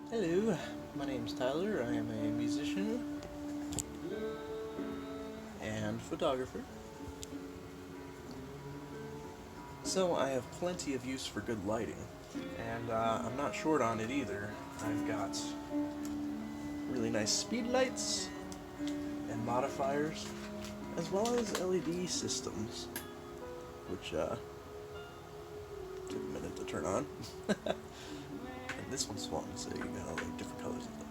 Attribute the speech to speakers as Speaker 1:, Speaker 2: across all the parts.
Speaker 1: Hello, my name's Tyler. I am a musician and photographer. So I have plenty of use for good lighting, and I'm not short on it either. I've got really nice speed lights and modifiers, as well as LED systems, which took a minute to turn on. And this one's fun, so you gotta like different colors of them.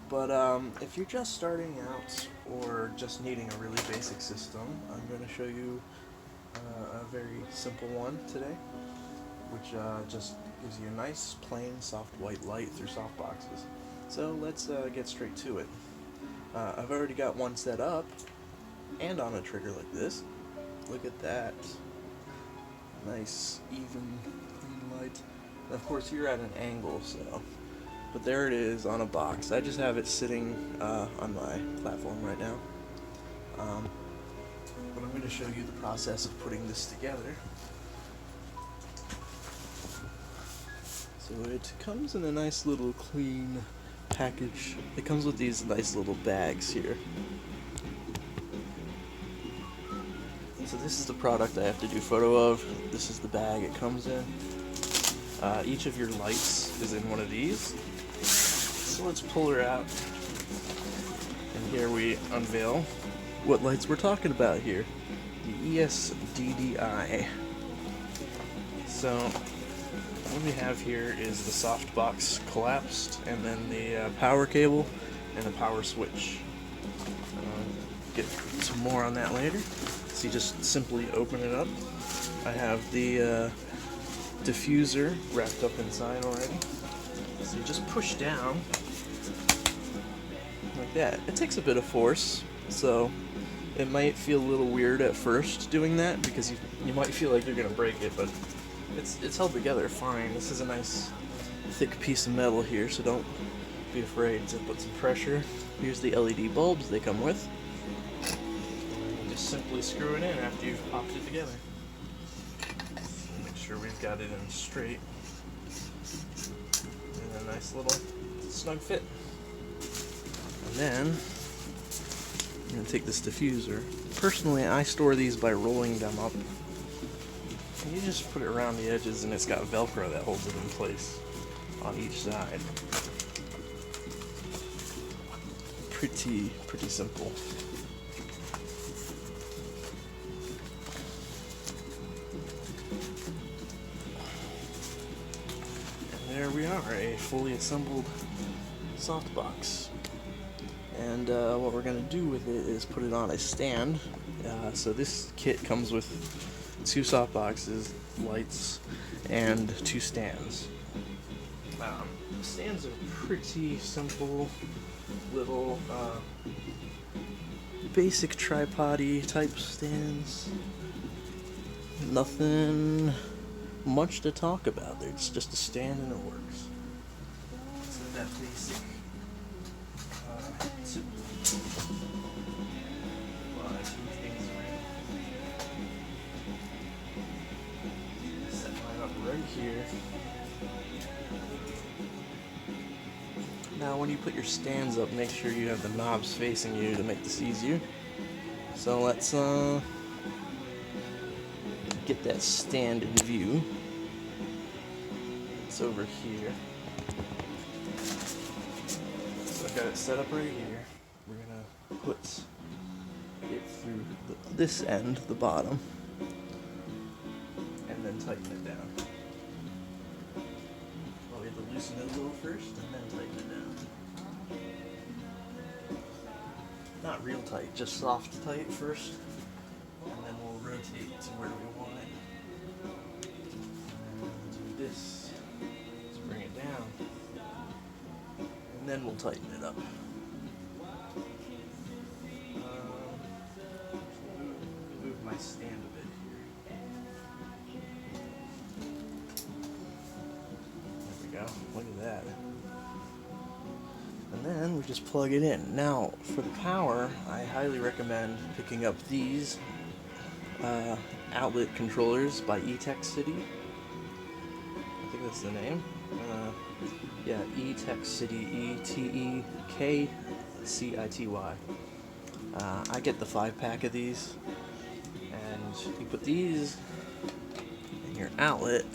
Speaker 1: But if you're just starting out or just needing a really basic system, I'm going to show you a very simple one today, which just gives you a nice, plain, soft white light through softboxes. So let's get straight to it. I've already got one set up, and on a trigger like this. Look at that. Nice, even, clean light. And of course, you're at an angle, so... But there it is on a box. I just have it sitting on my platform right now. But I'm going to show you the process of putting this together. So it comes in a nice little clean package. It comes with these nice little bags here. So this is the product I have to do photo of. This is the bag it comes in. Each of your lights is in one of these. So let's pull her out. And here we unveil what lights we're talking about here. The ESDDI. So what we have here is the Softbox collapsed, and then the power cable and the power switch. Get some more on that later. So you just simply open it up. I have the diffuser wrapped up inside already. So you just push down like that. It takes a bit of force, so it might feel a little weird at first doing that because you might feel like you're gonna break it, but it's held together fine. This is a nice thick piece of metal here, so don't be afraid to put some pressure. Here's the LED bulbs they come with. And just simply screw it in after you've popped it together. Make sure we've got it in straight. And a nice little snug fit. And then I'm going to take this diffuser. Personally, I store these by rolling them up. And you just put it around the edges, and it's got Velcro that holds it in place on each side. Pretty simple. And there we are, a fully assembled softbox. And what we're going to do with it is put it on a stand. So this kit comes with 2 softboxes, lights, and 2 stands. The stands are pretty simple, little basic tripod-y type stands. Nothing much to talk about. It's just a stand and it works. So that basic. Set mine up right here. Now when you put your stands up, make sure you have the knobs facing you to make this easier. So let's get that stand in view. It's over here. So I've got it set up right here. We're gonna put it through this end, the bottom, and then tighten it down. Well, we have to loosen it a little first, and then tighten it down. Not real tight, just soft tight first, and then we'll rotate to where we want it. And do this to bring it down, and then we'll tighten it up. Move my stand a bit here. There we go. Look at that. And then we just plug it in. Now, for the power, I highly recommend picking up these outlet controllers by City. I think that's the name. Yeah, E-Tech City, ETEKCITY. I get the 5-pack of these, and you put these in your outlet.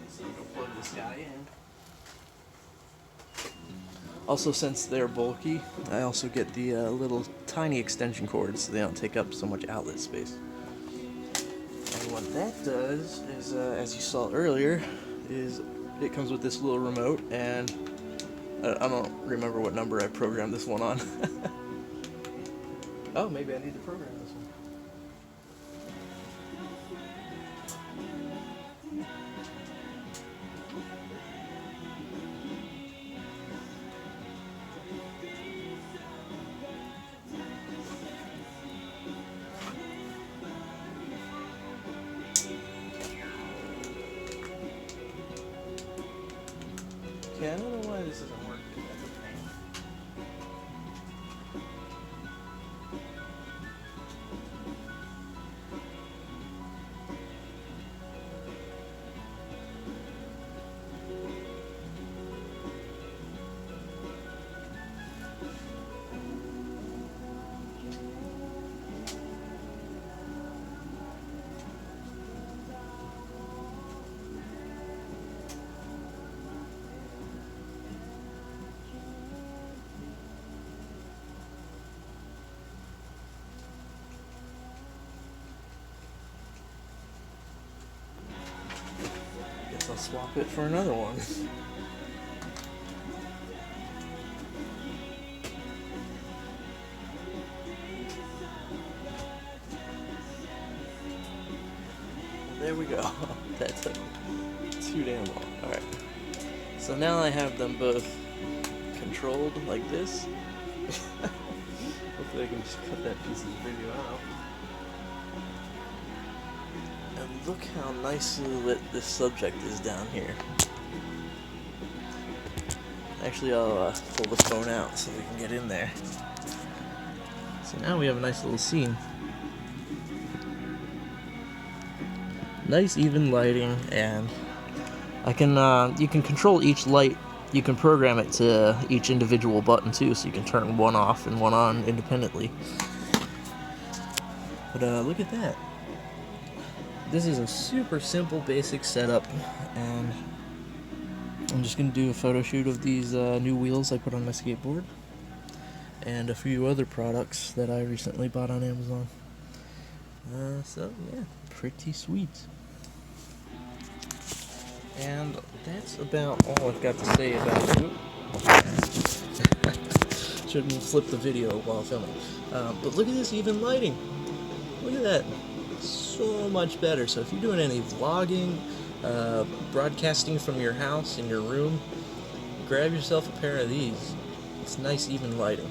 Speaker 1: So I'm gonna plug this guy in. Also, since they're bulky, I also get the little tiny extension cords so they don't take up so much outlet space. And what that does is, as you saw earlier, is it comes with this little remote, and I don't remember what number I programmed this one on. Oh, maybe I need to program this one. Okay, I don't know why this isn't working. That's a pain. Guess I'll swap it for another one. There we go. That took too damn long. Alright. So now I have them both controlled like this. Hopefully I can just cut that piece of the video out. And look how nicely lit this subject is down here. Actually, I'll pull the phone out so we can get in there. So now we have a nice little scene. Nice even lighting, and I can you can control each light. You can program it to each individual button too, so you can turn one off and one on independently. But look at that. This is a super simple, basic setup, and I'm just gonna do a photo shoot of these new wheels I put on my skateboard, and a few other products that I recently bought on Amazon. So yeah, pretty sweet. And that's about all I've got to say about it. Shouldn't flip the video while filming. But look at this even lighting. Look at that. So much better. So if you're doing any vlogging, broadcasting from your house in your room, grab yourself a pair of these. It's nice even lighting.